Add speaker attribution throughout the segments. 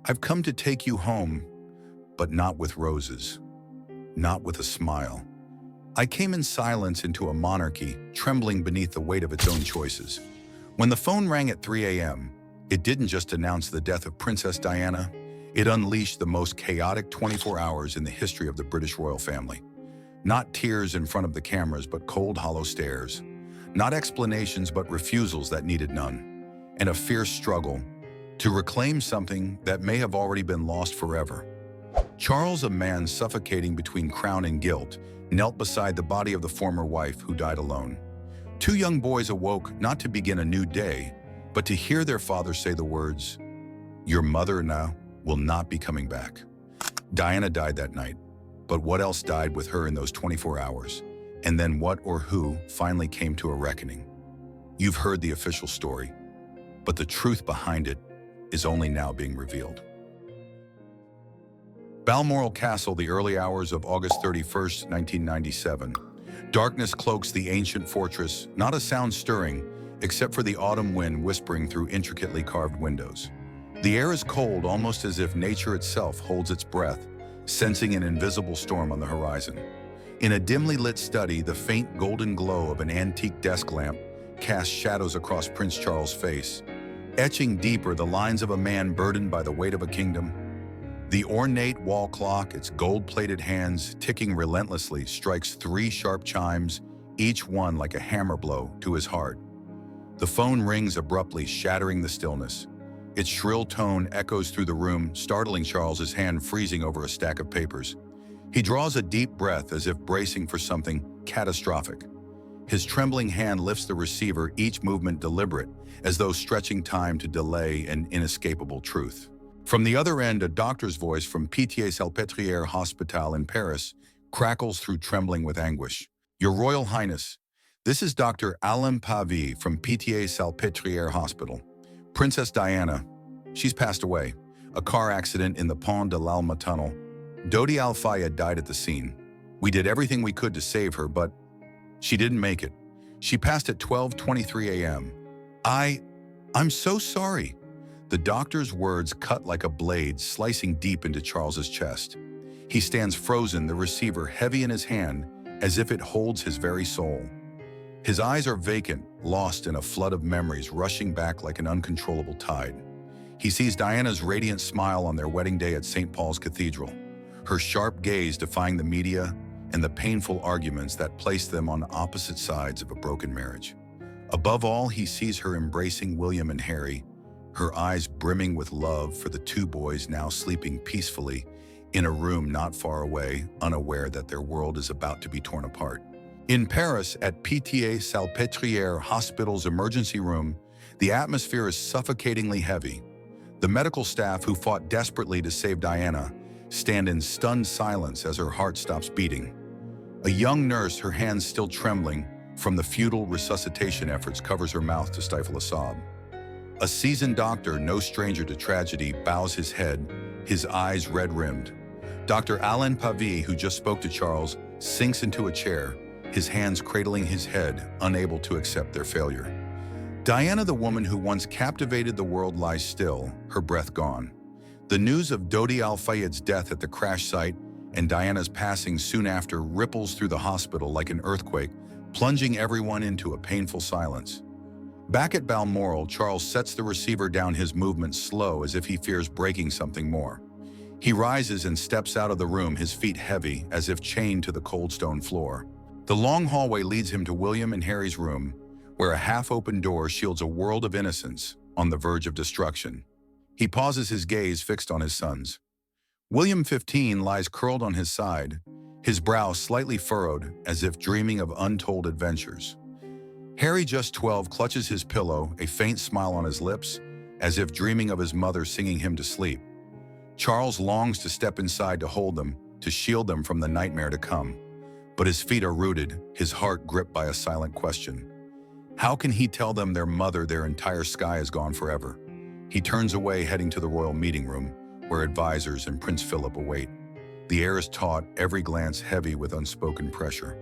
Speaker 1: I've come to take you home, but not with roses, not with a smile. I came in silence into a monarchy, trembling beneath the weight of its own choices. When the phone rang at 3 a.m., it didn't just announce the death of Princess Diana, it unleashed the most chaotic 24 hours in the history of the British royal family. Not tears in front of the cameras, but cold, hollow stares. Not explanations, but refusals that needed none. And a fierce struggle to reclaim something that may have already been lost forever. Charles, a man suffocating between crown and guilt, knelt beside the body of the former wife who died alone. Two young boys awoke not to begin a new day, but to hear their father say the words, "Your mother now will not be coming back." Diana died that night, but what else died with her in those 24 hours? And then what or who finally came to a reckoning? You've heard the official story, but the truth behind it is only now being revealed. Balmoral Castle, the early hours of August 31st, 1997. Darkness cloaks the ancient fortress, not a sound stirring, except for the autumn wind whispering through intricately carved windows. The air is cold, almost as if nature itself holds its breath, sensing an invisible storm on the horizon. In a dimly lit study, the faint golden glow of an antique desk lamp casts shadows across Prince Charles' face, etching deeper the lines of a man burdened by the weight of a kingdom. The ornate wall clock, its gold-plated hands ticking relentlessly, strikes 3 sharp chimes, each one like a hammer blow to his heart. The phone rings abruptly, shattering the stillness. Its shrill tone echoes through the room, startling Charles's hand freezing over a stack of papers. He draws a deep breath as if bracing for something catastrophic. His trembling hand lifts the receiver, each movement deliberate, as though stretching time to delay an inescapable truth. From the other end, a doctor's voice from Pitié-Salpêtrière Hospital in Paris crackles through, trembling with anguish. "Your Royal Highness, this is Dr. Alain Pavie from Pitié-Salpêtrière Hospital. Princess Diana, she's passed away. A car accident in the Pont de l'Alma tunnel. Dodi Al-Fayed died at the scene. We did everything we could to save her, but she didn't make it. She passed at 12:23 a.m. I'm so sorry." The doctor's words cut like a blade, slicing deep into Charles's chest. He stands frozen, the receiver heavy in his hand, as if it holds his very soul. His eyes are vacant, lost in a flood of memories rushing back like an uncontrollable tide. He sees Diana's radiant smile on their wedding day at St. Paul's Cathedral, her sharp gaze defying the media and the painful arguments that placed them on opposite sides of a broken marriage. Above all, he sees her embracing William and Harry, her eyes brimming with love for the 2 boys now sleeping peacefully in a room not far away, unaware that their world is about to be torn apart. In Paris, at Pitié-Salpêtrière Hospital's emergency room, the atmosphere is suffocatingly heavy. The medical staff, who fought desperately to save Diana, stand in stunned silence as her heart stops beating. A young nurse, her hands still trembling from the futile resuscitation efforts, covers her mouth to stifle a sob. A seasoned doctor, no stranger to tragedy, bows his head, his eyes red-rimmed. Dr. Alain Pavie, who just spoke to Charles, sinks into a chair, his hands cradling his head, unable to accept their failure. Diana, the woman who once captivated the world, lies still, her breath gone. The news of Dodi Al-Fayed's death at the crash site and Diana's passing soon after ripples through the hospital like an earthquake, plunging everyone into a painful silence. Back at Balmoral, Charles sets the receiver down, his movements slow as if he fears breaking something more. He rises and steps out of the room, his feet heavy, as if chained to the cold stone floor. The long hallway leads him to William and Harry's room, where a half-open door shields a world of innocence on the verge of destruction. He pauses, his gaze fixed on his sons. William, 15, lies curled on his side, his brow slightly furrowed, as if dreaming of untold adventures. Harry, just 12, clutches his pillow, a faint smile on his lips, as if dreaming of his mother singing him to sleep. Charles longs to step inside to hold them, to shield them from the nightmare to come. But his feet are rooted, his heart gripped by a silent question. How can he tell them their mother, their entire sky, is gone forever? He turns away, heading to the royal meeting room, where advisors and Prince Philip await. The air is taut, every glance heavy with unspoken pressure.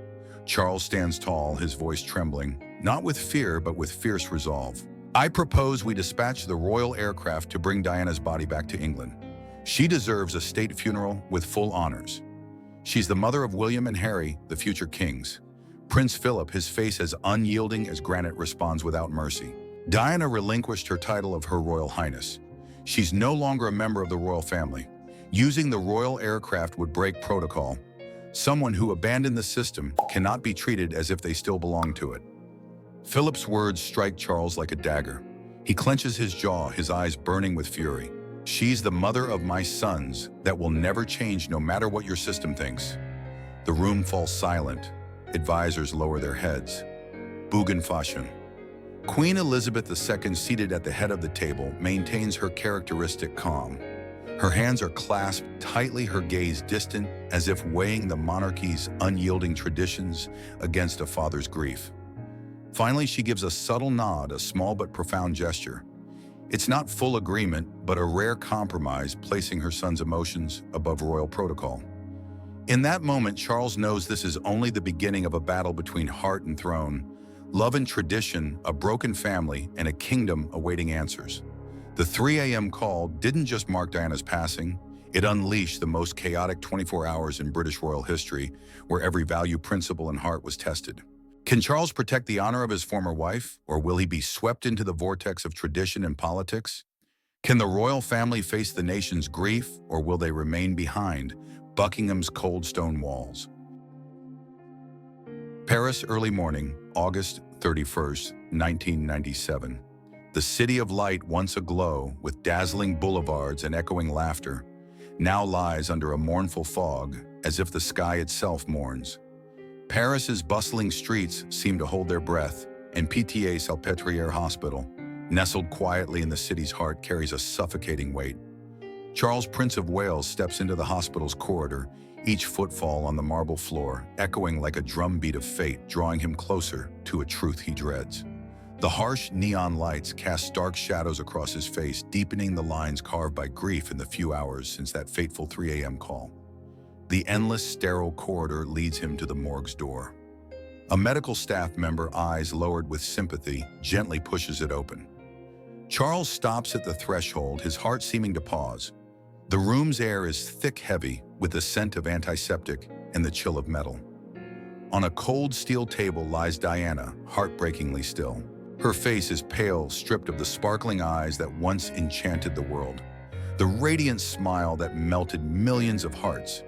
Speaker 1: Charles stands tall, his voice trembling, not with fear, but with fierce resolve. "I propose we dispatch the royal aircraft to bring Diana's body back to England. She deserves a state funeral with full honors. She's the mother of William and Harry, the future kings. Prince Philip, his face as unyielding as granite, responds without mercy. Diana relinquished her title of Her Royal Highness. She's no longer a member of the royal family. Using the royal aircraft would break protocol. Someone who abandoned the system cannot be treated as if they still belong to it. Philip's words strike Charles like a dagger. He clenches his jaw, his eyes burning with fury. She's the mother of my sons that will never change no matter what your system thinks. The room falls silent. Advisors lower their heads. Buckingham. Queen Elizabeth II, seated at the head of the table, maintains her characteristic calm. Her hands are clasped tightly, her gaze distant, as if weighing the monarchy's unyielding traditions against a father's grief. Finally, she gives a subtle nod, a small but profound gesture. It's not full agreement, but a rare compromise, placing her son's emotions above royal protocol. In that moment, Charles knows this is only the beginning of a battle between heart and throne, love and tradition, a broken family, and a kingdom awaiting answers. The 3 a.m. call didn't just mark Diana's passing, it unleashed the most chaotic 24 hours in British royal history, where every value, principle, and heart was tested. Can Charles protect the honor of his former wife, or will he be swept into the vortex of tradition and politics? Can the royal family face the nation's grief, or will they remain behind Buckingham's cold stone walls? Paris, early morning, August 31st, 1997. The city of light, once aglow with dazzling boulevards and echoing laughter, now lies under a mournful fog, as if the sky itself mourns. Paris's bustling streets seem to hold their breath, and Pitié-Salpêtrière Hospital, nestled quietly in the city's heart, carries a suffocating weight. Charles, Prince of Wales, steps into the hospital's corridor, each footfall on the marble floor echoing like a drumbeat of fate, drawing him closer to a truth he dreads. The harsh neon lights cast dark shadows across his face, deepening the lines carved by grief in the few hours since that fateful 3 a.m. call. The endless, sterile corridor leads him to the morgue's door. A medical staff member, eyes lowered with sympathy, gently pushes it open. Charles stops at the threshold, his heart seeming to pause. The room's air is thick, heavy, with the scent of antiseptic and the chill of metal. On a cold steel table lies Diana, heartbreakingly still. Her face is pale, stripped of the sparkling eyes that once enchanted the world, the radiant smile that melted millions of hearts.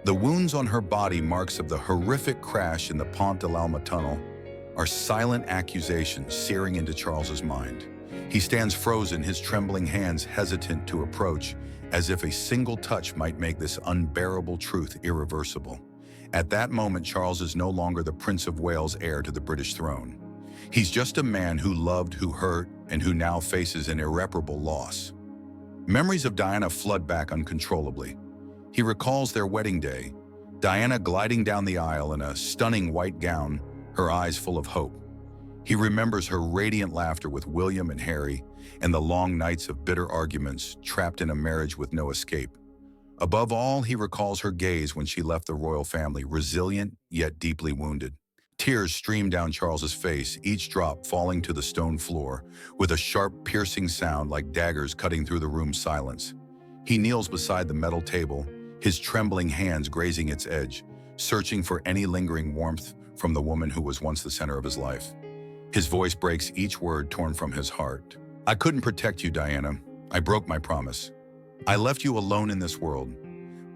Speaker 1: The wounds on her body, marks of the horrific crash in the Pont de l'Alma tunnel, are silent accusations searing into Charles's mind. He stands frozen, his trembling hands hesitant to approach, as if a single touch might make this unbearable truth irreversible. At that moment, Charles is no longer the Prince of Wales, heir to the British throne. He's just a man who loved, who hurt, and who now faces an irreparable loss. Memories of Diana flood back uncontrollably. He recalls their wedding day, Diana gliding down the aisle in a stunning white gown, her eyes full of hope. He remembers her radiant laughter with William and Harry, and the long nights of bitter arguments, trapped in a marriage with no escape. Above all, he recalls her gaze when she left the royal family, resilient yet deeply wounded. Tears stream down Charles's face, each drop falling to the stone floor, with a sharp, piercing sound like daggers cutting through the room's silence. He kneels beside the metal table, his trembling hands grazing its edge, searching for any lingering warmth from the woman who was once the center of his life. His voice breaks each word torn from his heart. I couldn't protect you, Diana. I broke my promise. I left you alone in this world,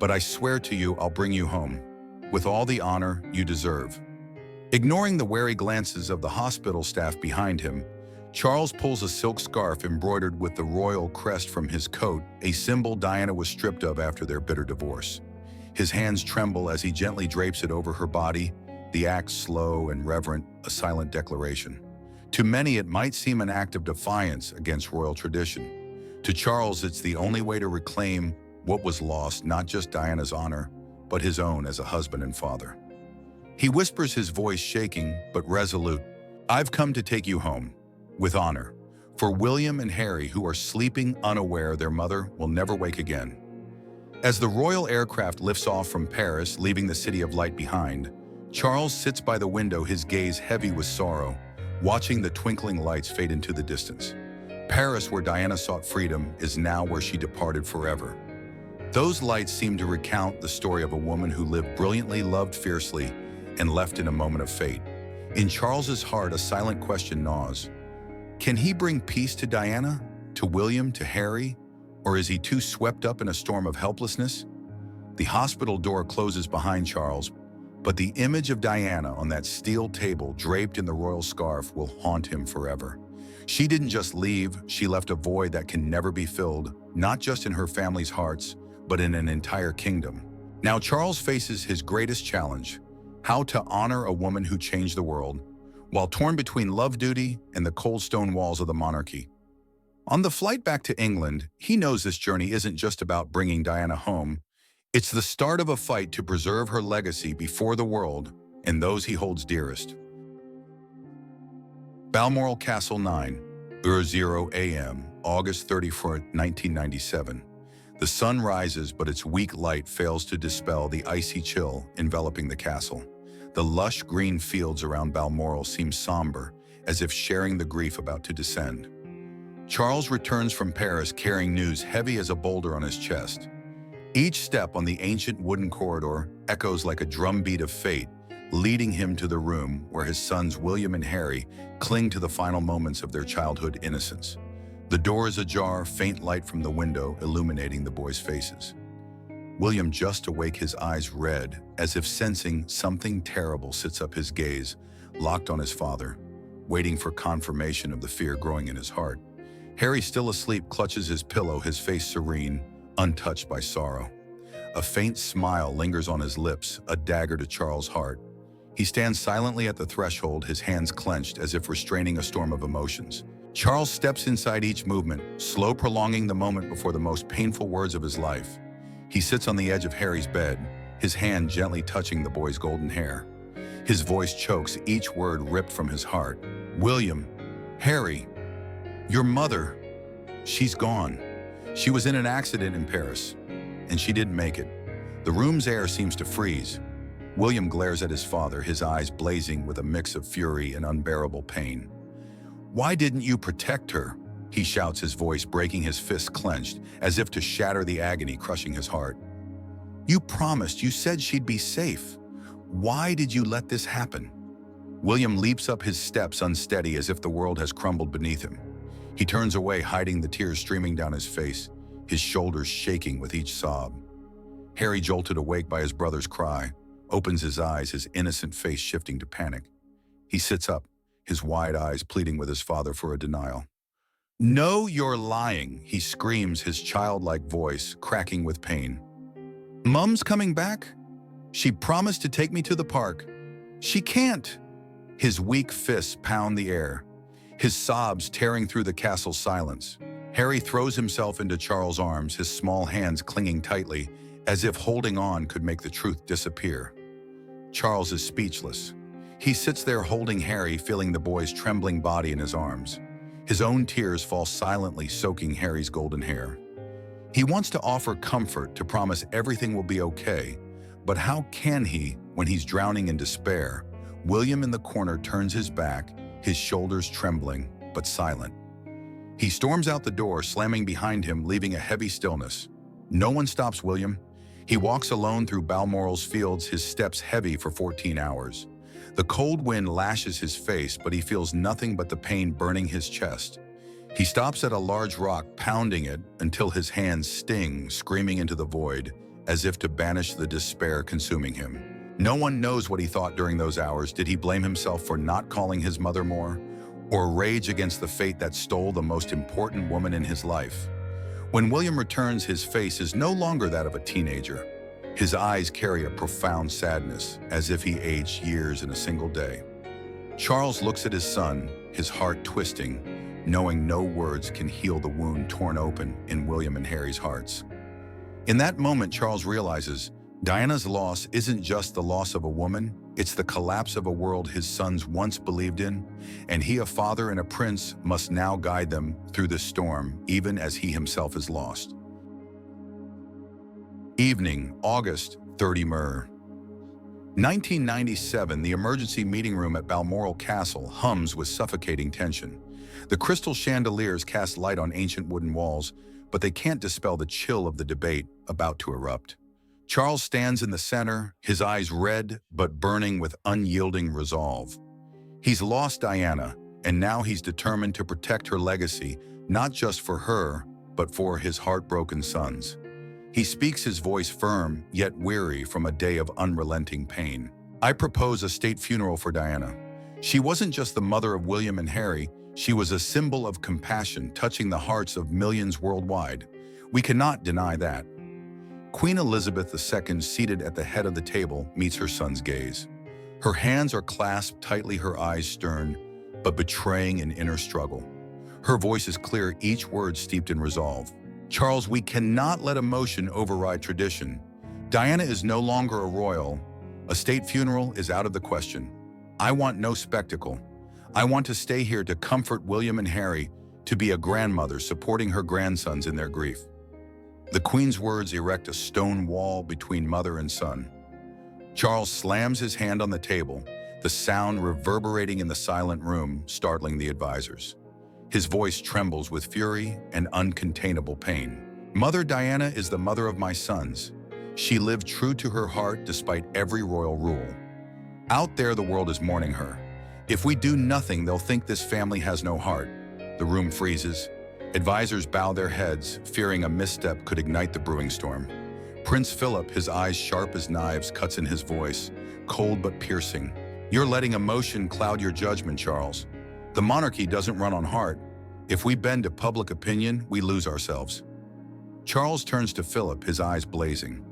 Speaker 1: but I swear to you I'll bring you home, with all the honor you deserve. Ignoring the wary glances of the hospital staff behind him, Charles pulls a silk scarf embroidered with the royal crest from his coat, a symbol Diana was stripped of after their bitter divorce. His hands tremble as he gently drapes it over her body, the act slow and reverent, a silent declaration. To many, it might seem an act of defiance against royal tradition. To Charles, it's the only way to reclaim what was lost, not just Diana's honor, but his own as a husband and father. He whispers, his voice shaking but resolute, I've come to take you home, with honor, for William and Harry, who are sleeping unaware their mother will never wake again. As the royal aircraft lifts off from Paris, leaving the city of light behind, Charles sits by the window, his gaze heavy with sorrow, watching the twinkling lights fade into the distance. Paris, where Diana sought freedom, is now where she departed forever. Those lights seem to recount the story of a woman who lived brilliantly, loved fiercely, and left in a moment of fate. In Charles's heart, a silent question gnaws. Can he bring peace to Diana, to William, to Harry, or is he too swept up in a storm of helplessness? The hospital door closes behind Charles, but the image of Diana on that steel table draped in the royal scarf will haunt him forever. She didn't just leave, she left a void that can never be filled, not just in her family's hearts, but in an entire kingdom. Now Charles faces his greatest challenge: how to honor a woman who changed the world, while torn between love duty and the cold stone walls of the monarchy. On the flight back to England, he knows this journey isn't just about bringing Diana home. It's the start of a fight to preserve her legacy before the world and those he holds dearest. Balmoral Castle 9:00 a.m., August 31, 1997. The sun rises, but its weak light fails to dispel the icy chill enveloping the castle. The lush green fields around Balmoral seem somber, as if sharing the grief about to descend. Charles returns from Paris carrying news heavy as a boulder on his chest. Each step on the ancient wooden corridor echoes like a drumbeat of fate, leading him to the room where his sons William and Harry cling to the final moments of their childhood innocence. The door is ajar, faint light from the window illuminating the boys' faces. William, just awake, his eyes red, as if sensing something terrible, sits up, his gaze locked on his father, waiting for confirmation of the fear growing in his heart. Harry, still asleep, clutches his pillow, his face serene, untouched by sorrow. A faint smile lingers on his lips, a dagger to Charles' heart. He stands silently at the threshold, his hands clenched as if restraining a storm of emotions. Charles steps inside each movement, slow prolonging the moment before the most painful words of his life. He sits on the edge of Harry's bed, his hand gently touching the boy's golden hair. His voice chokes, each word ripped from his heart. William, Harry, your mother, she's gone. She was in an accident in Paris, and she didn't make it. The room's air seems to freeze. William glares at his father, his eyes blazing with a mix of fury and unbearable pain. Why didn't you protect her? He shouts, his voice breaking, his fists clenched, as if to shatter the agony crushing his heart. You promised, you said she'd be safe. Why did you let this happen? William leaps up, his steps unsteady as if the world has crumbled beneath him. He turns away, hiding the tears streaming down his face, his shoulders shaking with each sob. Harry, jolted awake by his brother's cry, opens his eyes, his innocent face shifting to panic. He sits up, his wide eyes pleading with his father for a denial. No, you're lying, he screams, his childlike voice cracking with pain. Mum's coming back? She promised to take me to the park. She can't. His weak fists pound the air, his sobs tearing through the castle's silence. Harry throws himself into Charles' arms, his small hands clinging tightly, as if holding on could make the truth disappear. Charles is speechless. He sits there holding Harry, feeling the boy's trembling body in his arms. His own tears fall silently, soaking Harry's golden hair. He wants to offer comfort, to promise everything will be okay, but how can he when he's drowning in despair? William in the corner turns his back, his shoulders trembling, but silent. He storms out the door, slamming behind him, leaving a heavy stillness. No one stops William. He walks alone through Balmoral's fields, his steps heavy for 14 hours. The cold wind lashes his face, but he feels nothing but the pain burning his chest. He stops at a large rock, pounding it until his hands sting, screaming into the void, as if to banish the despair consuming him. No one knows what he thought during those hours. Did he blame himself for not calling his mother more, or rage against the fate that stole the most important woman in his life? When William returns, his face is no longer that of a teenager. His eyes carry a profound sadness, as if he aged years in a single day. Charles looks at his son, his heart twisting, knowing no words can heal the wound torn open in William and Harry's hearts. In that moment, Charles realizes Diana's loss isn't just the loss of a woman, it's the collapse of a world his sons once believed in, and he, a father and a prince, must now guide them through the storm, even as he himself is lost. Evening, August 30 Mer. 1997, the emergency meeting room at Balmoral Castle hums with suffocating tension. The crystal chandeliers cast light on ancient wooden walls, but they can't dispel the chill of the debate about to erupt. Charles stands in the center, his eyes red but burning with unyielding resolve. He's lost Diana, and now he's determined to protect her legacy, not just for her, but for his heartbroken sons. He speaks, his voice firm, yet weary from a day of unrelenting pain. I propose a state funeral for Diana. She wasn't just the mother of William and Harry, she was a symbol of compassion touching the hearts of millions worldwide. We cannot deny that. Queen Elizabeth II, seated at the head of the table, meets her son's gaze. Her hands are clasped tightly, her eyes stern, but betraying an inner struggle. Her voice is clear, each word steeped in resolve. Charles, we cannot let emotion override tradition. Diana is no longer a royal. A state funeral is out of the question. I want no spectacle. I want to stay here to comfort William and Harry, to be a grandmother supporting her grandsons in their grief. The Queen's words erect a stone wall between mother and son. Charles slams his hand on the table, the sound reverberating in the silent room, startling the advisors. His voice trembles with fury and uncontainable pain. Mother Diana is the mother of my sons. She lived true to her heart despite every royal rule. Out there, the world is mourning her. If we do nothing, they'll think this family has no heart. The room freezes. Advisors bow their heads, fearing a misstep could ignite the brewing storm. Prince Philip, his eyes sharp as knives, cuts in his voice, cold but piercing. You're letting emotion cloud your judgment, Charles. The monarchy doesn't run on heart. If we bend to public opinion, we lose ourselves. Charles turns to Philip, his eyes blazing.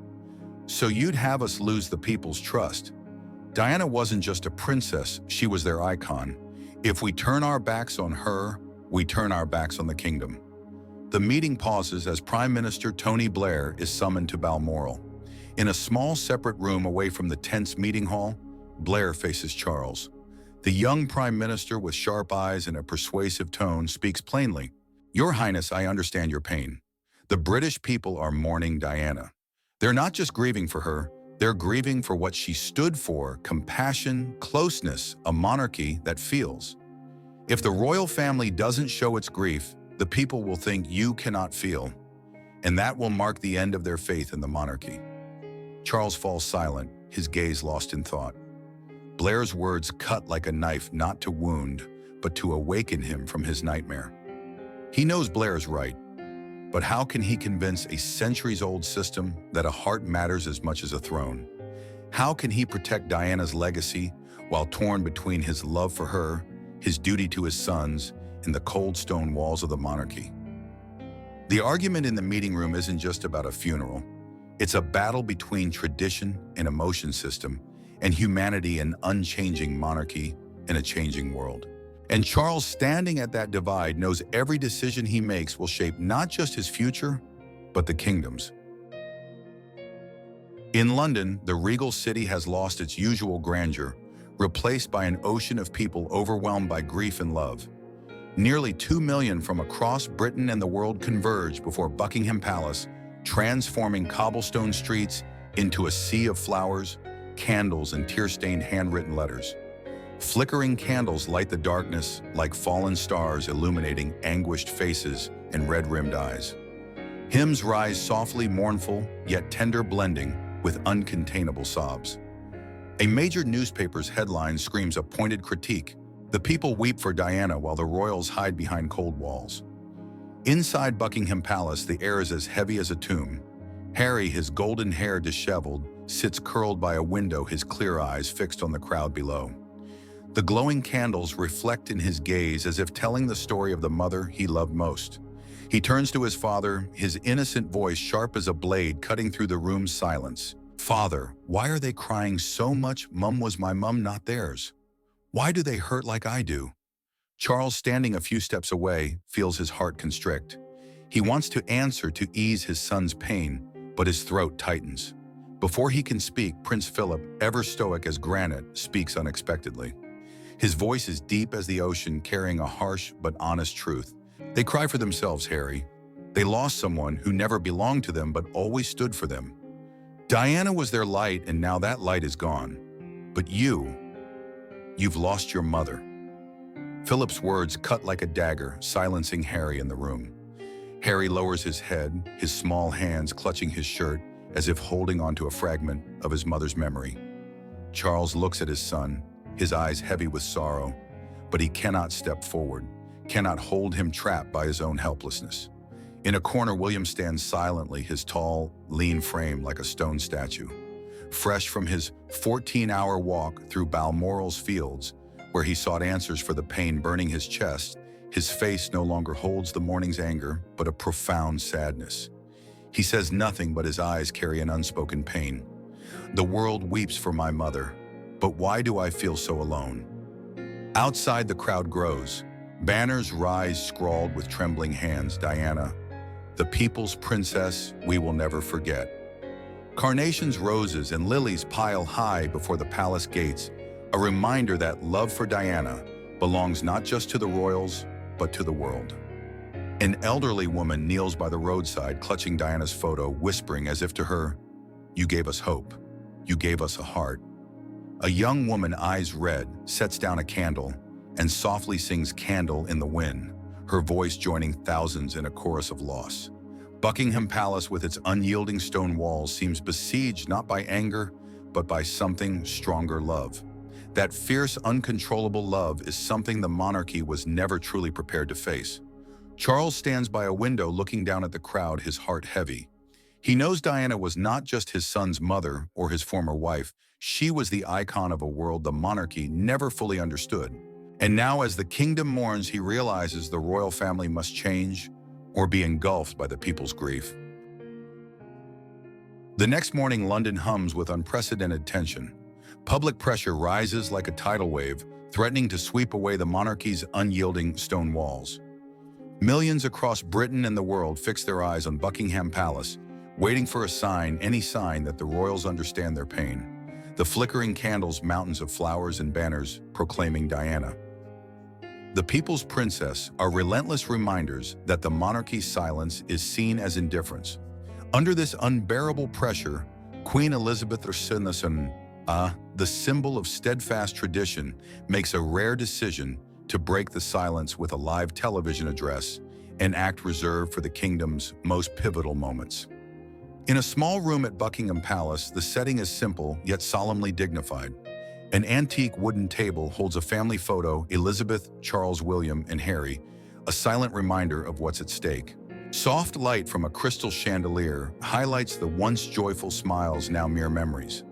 Speaker 1: So you'd have us lose the people's trust? Diana wasn't just a princess, she was their icon. If we turn our backs on her, we turn our backs on the kingdom. The meeting pauses as Prime Minister Tony Blair is summoned to Balmoral. In a small separate room away from the tense meeting hall, Blair faces Charles. The young Prime Minister, with sharp eyes and a persuasive tone, speaks plainly. Your Highness, I understand your pain. The British people are mourning Diana. They're not just grieving for her, they're grieving for what she stood for: compassion, closeness, a monarchy that feels. If the royal family doesn't show its grief, the people will think you cannot feel, and that will mark the end of their faith in the monarchy. Charles falls silent, his gaze lost in thought. Blair's words cut like a knife, not to wound, but to awaken him from his nightmare. He knows Blair is right, but how can he convince a centuries-old system that a heart matters as much as a throne? How can he protect Diana's legacy while torn between his love for her, his duty to his sons, and the cold stone walls of the monarchy? The argument in the meeting room isn't just about a funeral. It's a battle between tradition and emotion system, and humanity and unchanging monarchy in a changing world. And Charles, standing at that divide, knows every decision he makes will shape not just his future, but the kingdom's. In London, the regal city has lost its usual grandeur, replaced by an ocean of people overwhelmed by grief and love. Nearly 2 million from across Britain and the world converge before Buckingham Palace, transforming cobblestone streets into a sea of flowers, candles, and tear-stained handwritten letters. Flickering candles light the darkness like fallen stars, illuminating anguished faces and red-rimmed eyes. Hymns rise softly, mournful, yet tender, blending with uncontainable sobs. A major newspaper's headline screams a pointed critique. The people weep for Diana while the royals hide behind cold walls. Inside Buckingham Palace, the air is as heavy as a tomb. Harry, his golden hair disheveled, sits curled by a window, his clear eyes fixed on the crowd below. The glowing candles reflect in his gaze as if telling the story of the mother he loved most. He turns to his father, his innocent voice sharp as a blade cutting through the room's silence. Father, why are they crying so much? Mum was my mum, not theirs. Why do they hurt like I do? Charles, standing a few steps away, feels his heart constrict. He wants to answer to ease his son's pain, but his throat tightens. Before he can speak, Prince Philip, ever stoic as granite, speaks unexpectedly. His voice is deep as the ocean, carrying a harsh but honest truth. They cry for themselves, Harry. They lost someone who never belonged to them but always stood for them. Diana was their light, and now that light is gone. But you've lost your mother. Philip's words cut like a dagger, silencing Harry in the room. Harry lowers his head, his small hands clutching his shirt as if holding onto a fragment of his mother's memory. Charles looks at his son, his eyes heavy with sorrow, but he cannot step forward, cannot hold him trapped by his own helplessness. In a corner, William stands silently, his tall, lean frame like a stone statue. Fresh from his 14-hour walk through Balmoral's fields, where he sought answers for the pain burning his chest, his face no longer holds the morning's anger, but a profound sadness. He says nothing, but his eyes carry an unspoken pain. The world weeps for my mother, but why do I feel so alone? Outside, the crowd grows. Banners rise, scrawled with trembling hands, Diana, the people's princess we will never forget. Carnations, roses, and lilies pile high before the palace gates, a reminder that love for Diana belongs not just to the royals, but to the world. An elderly woman kneels by the roadside, clutching Diana's photo, whispering as if to her, "You gave us hope. You gave us a heart." A young woman, eyes red, sets down a candle and softly sings "Candle in the Wind," her voice joining thousands in a chorus of loss. Buckingham Palace, with its unyielding stone walls, seems besieged not by anger, but by something stronger: love. That fierce, uncontrollable love is something the monarchy was never truly prepared to face. Charles stands by a window looking down at the crowd, his heart heavy. He knows Diana was not just his son's mother or his former wife. She was the icon of a world the monarchy never fully understood. And now, as the kingdom mourns, he realizes the royal family must change or be engulfed by the people's grief. The next morning, London hums with unprecedented tension. Public pressure rises like a tidal wave, threatening to sweep away the monarchy's unyielding stone walls. Millions across Britain and the world fix their eyes on Buckingham Palace, waiting for a sign, any sign that the royals understand their pain. The flickering candles, mountains of flowers and banners proclaiming Diana, the people's princess, are relentless reminders that the monarchy's silence is seen as indifference. Under this unbearable pressure, Queen Elizabeth II, the symbol of steadfast tradition, makes a rare decision to break the silence with a live television address, an act reserved for the kingdom's most pivotal moments. In a small room at Buckingham Palace, the setting is simple yet solemnly dignified. An antique wooden table holds a family photo: Elizabeth, Charles, William, and Harry, a silent reminder of what's at stake. Soft light from a crystal chandelier highlights the once joyful smiles, now mere memories.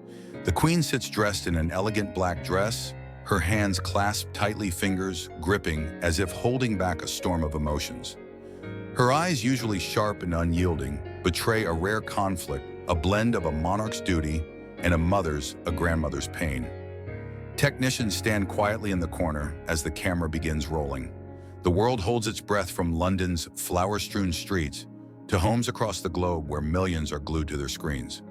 Speaker 1: The Queen sits dressed in an elegant black dress, her hands clasped tightly, fingers gripping as if holding back a storm of emotions. Her eyes, usually sharp and unyielding, betray a rare conflict, a blend of a monarch's duty and a grandmother's pain. Technicians stand quietly in the corner as the camera begins rolling. The world holds its breath, from London's flower-strewn streets to homes across the globe where millions are glued to their screens.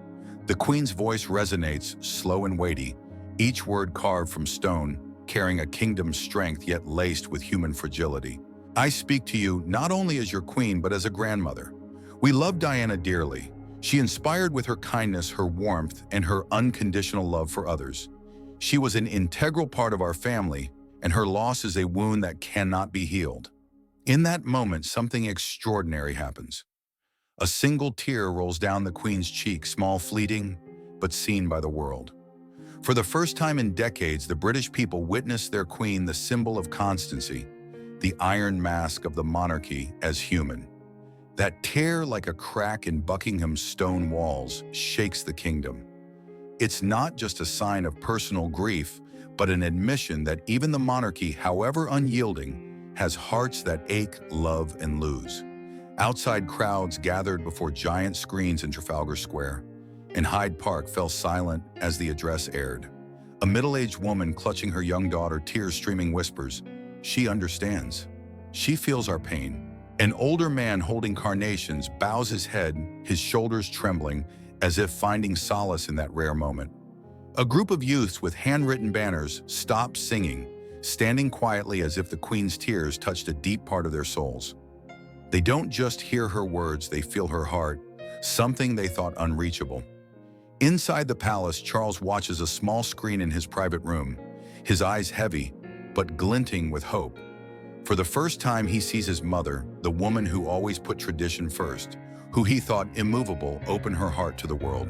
Speaker 1: The Queen's voice resonates, slow and weighty, each word carved from stone, carrying a kingdom's strength yet laced with human fragility. "I speak to you not only as your queen, but as a grandmother. We love Diana dearly. She inspired with her kindness, her warmth, and her unconditional love for others. She was an integral part of our family, and her loss is a wound that cannot be healed." In that moment, something extraordinary happens. A single tear rolls down the Queen's cheek, small, fleeting, but seen by the world. For the first time in decades, the British people witness their Queen, the symbol of constancy, the iron mask of the monarchy, as human. That tear, like a crack in Buckingham's stone walls, shakes the kingdom. It's not just a sign of personal grief, but an admission that even the monarchy, however unyielding, has hearts that ache, love, and lose. Outside, crowds gathered before giant screens in Trafalgar Square, and Hyde Park fell silent as the address aired. A middle-aged woman clutching her young daughter, tears streaming, whispers, "She understands. She feels our pain." An older man holding carnations bows his head, his shoulders trembling, as if finding solace in that rare moment. A group of youths with handwritten banners stop singing, standing quietly as if the Queen's tears touched a deep part of their souls. They don't just hear her words, they feel her heart, something they thought unreachable. Inside the palace, Charles watches a small screen in his private room, his eyes heavy, but glinting with hope. For the first time, he sees his mother, the woman who always put tradition first, who he thought immovable, open her heart to the world.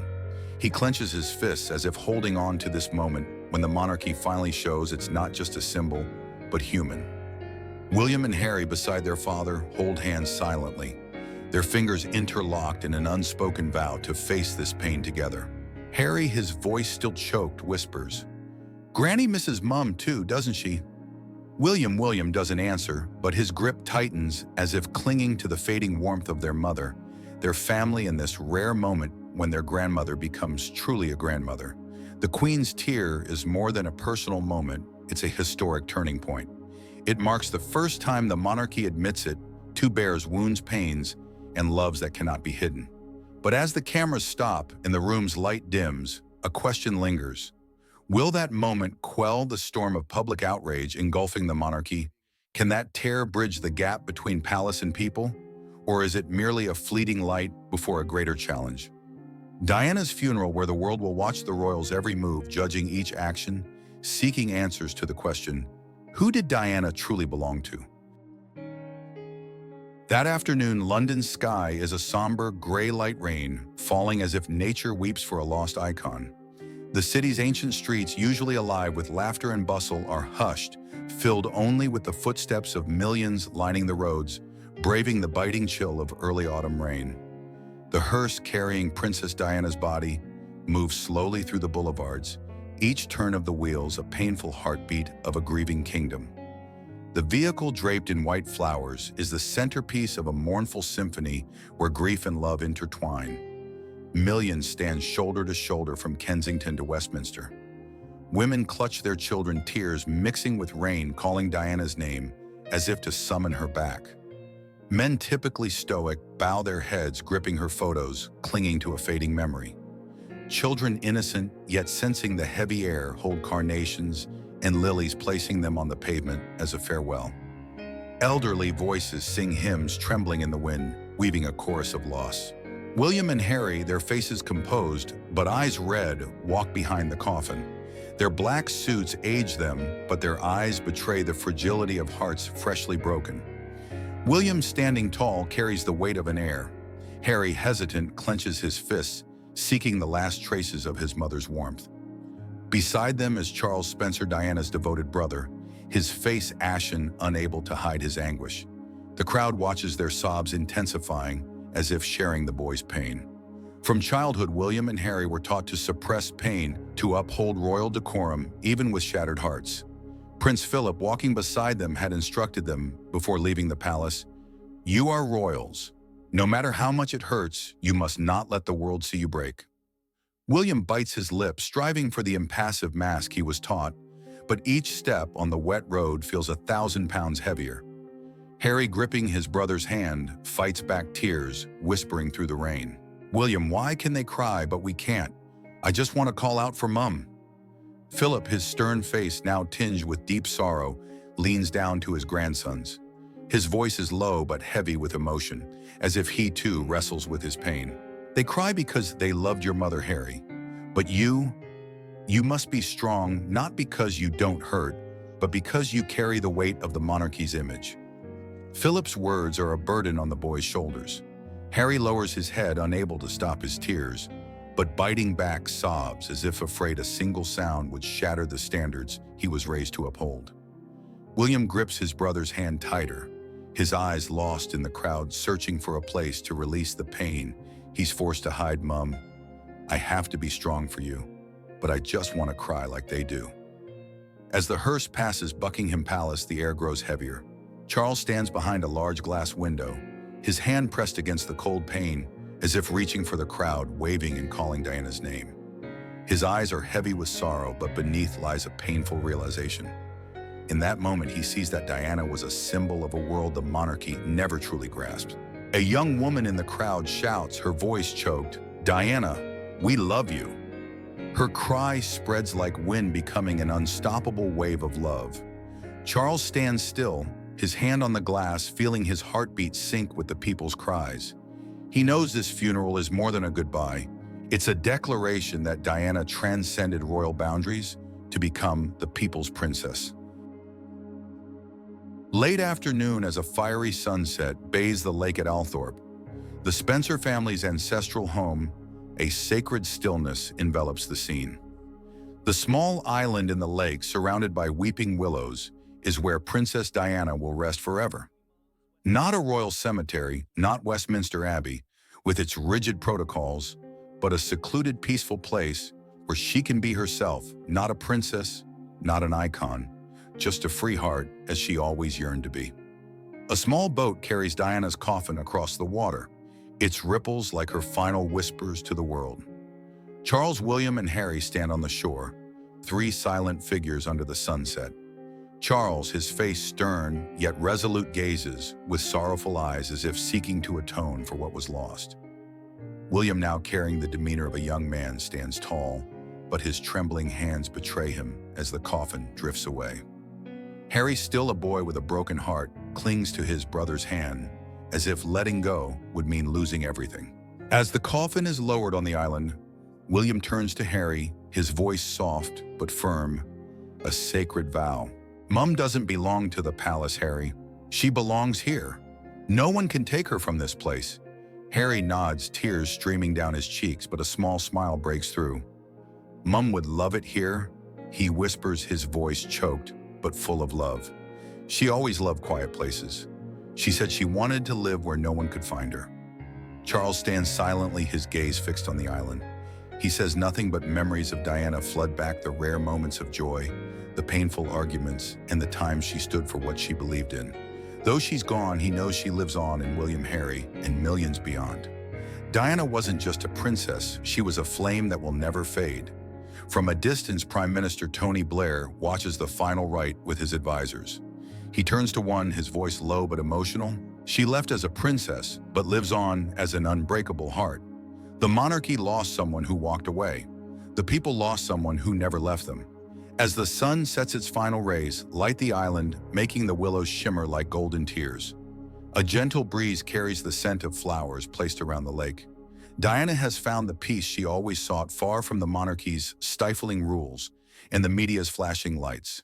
Speaker 1: He clenches his fists as if holding on to this moment when the monarchy finally shows it's not just a symbol, but human. William and Harry, beside their father, hold hands silently, their fingers interlocked in an unspoken vow to face this pain together. Harry, his voice still choked, whispers, "Granny misses Mum too, doesn't she?" William doesn't answer, but his grip tightens as if clinging to the fading warmth of their mother, their family, in this rare moment when their grandmother becomes truly a grandmother. The Queen's tear is more than a personal moment, it's a historic turning point. It marks the first time the monarchy admits it, to bears wounds, pains, and loves that cannot be hidden. But as the cameras stop and the room's light dims, a question lingers. Will that moment quell the storm of public outrage engulfing the monarchy? Can that tear bridge the gap between palace and people? Or is it merely a fleeting light before a greater challenge? Diana's funeral, where the world will watch the royals' every move, judging each action, seeking answers to the question, who did Diana truly belong to? That afternoon, London's sky is a somber, gray light rain, falling as if nature weeps for a lost icon. The city's ancient streets, usually alive with laughter and bustle, are hushed, filled only with the footsteps of millions lining the roads, braving the biting chill of early autumn rain. The hearse carrying Princess Diana's body moves slowly through the boulevards, each turn of the wheels a painful heartbeat of a grieving kingdom. The vehicle, draped in white flowers, is the centerpiece of a mournful symphony where grief and love intertwine. Millions stand shoulder to shoulder from Kensington to Westminster. Women clutch their children, tears mixing with rain, calling Diana's name as if to summon her back. Men, typically stoic, bow their heads, gripping her photos, clinging to a fading memory. Children, innocent yet sensing the heavy air, hold carnations and lilies, placing them on the pavement as a farewell. Elderly voices sing hymns, trembling in the wind, weaving a chorus of loss. William and Harry, their faces composed but eyes red, walk behind the coffin. Their black suits age them, but their eyes betray the fragility of hearts freshly broken. William, standing tall, carries the weight of an heir. Harry, hesitant, clenches his fists, seeking the last traces of his mother's warmth. Beside them is Charles Spencer, Diana's devoted brother, his face ashen, unable to hide his anguish. The crowd watches, their sobs intensifying, as if sharing the boy's pain. From childhood, William and Harry were taught to suppress pain, to uphold royal decorum, even with shattered hearts. Prince Philip, walking beside them, had instructed them, before leaving the palace, "You are royals. No matter how much it hurts, you must not let the world see you break." William bites his lip, striving for the impassive mask he was taught, but each step on the wet road feels 1,000 pounds heavier. Harry, gripping his brother's hand, fights back tears, whispering through the rain. "William, why can they cry, but we can't? I just want to call out for Mum." Philip, his stern face now tinged with deep sorrow, leans down to his grandsons. His voice is low but heavy with emotion, as if he too wrestles with his pain. "They cry because they loved your mother, Harry. But you must be strong, not because you don't hurt, but because you carry the weight of the monarchy's image." Philip's words are a burden on the boy's shoulders. Harry lowers his head, unable to stop his tears, but biting back sobs as if afraid a single sound would shatter the standards he was raised to uphold. William grips his brother's hand tighter, his eyes lost in the crowd, searching for a place to release the pain he's forced to hide. "Mum, I have to be strong for you, but I just want to cry like they do." As the hearse passes Buckingham Palace, the air grows heavier. Charles stands behind a large glass window, his hand pressed against the cold pane, as if reaching for the crowd, waving and calling Diana's name. His eyes are heavy with sorrow, but beneath lies a painful realization. In that moment, he sees that Diana was a symbol of a world the monarchy never truly grasped. A young woman in the crowd shouts, her voice choked, "Diana, we love you." Her cry spreads like wind, becoming an unstoppable wave of love. Charles stands still, his hand on the glass, feeling his heartbeat sync with the people's cries. He knows this funeral is more than a goodbye. It's a declaration that Diana transcended royal boundaries to become the people's princess. Late afternoon as a fiery sunset bathes the lake at Althorp, the Spencer family's ancestral home, a sacred stillness envelops the scene. The small island in the lake surrounded by weeping willows is where Princess Diana will rest forever. Not a royal cemetery, not Westminster Abbey, with its rigid protocols, but a secluded, peaceful place where she can be herself, not a princess, not an icon, just a free heart as she always yearned to be. A small boat carries Diana's coffin across the water, its ripples like her final whispers to the world. Charles, William, and Harry stand on the shore, three silent figures under the sunset. Charles, his face stern yet resolute, gazes with sorrowful eyes as if seeking to atone for what was lost. William, now carrying the demeanor of a young man, stands tall, but his trembling hands betray him as the coffin drifts away. Harry, still a boy with a broken heart, clings to his brother's hand, as if letting go would mean losing everything. As the coffin is lowered on the island, William turns to Harry, his voice soft but firm, a sacred vow. Mum doesn't belong to the palace, Harry. She belongs here. No one can take her from this place. Harry nods, tears streaming down his cheeks, but a small smile breaks through. Mum would love it here, he whispers, his voice choked but full of love. She always loved quiet places. She said she wanted to live where no one could find her. Charles stands silently, his gaze fixed on the island. He says nothing, but memories of Diana flood back, the rare moments of joy, the painful arguments, and the times she stood for what she believed in. Though she's gone, he knows she lives on in William, Harry, and millions beyond. Diana wasn't just a princess, she was a flame that will never fade. From a distance, Prime Minister Tony Blair watches the final rite with his advisors. He turns to one, his voice low but emotional. She left as a princess, but lives on as an unbreakable heart. The monarchy lost someone who walked away. The people lost someone who never left them. As the sun sets its final rays, light the island, making the willows shimmer like golden tears. A gentle breeze carries the scent of flowers placed around the lake. Diana has found the peace she always sought, far from the monarchy's stifling rules and the media's flashing lights.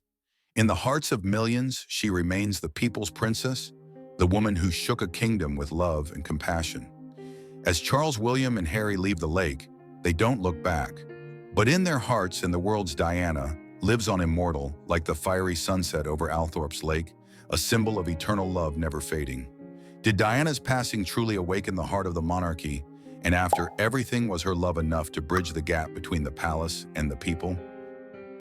Speaker 1: In the hearts of millions, she remains the people's princess, the woman who shook a kingdom with love and compassion. As Charles, William, and Harry leave the lake, they don't look back. But in their hearts and the world's, Diana lives on, immortal, like the fiery sunset over Althorp's lake, a symbol of eternal love never fading. Did Diana's passing truly awaken the heart of the monarchy, and after everything, was her love enough to bridge the gap between the palace and the people?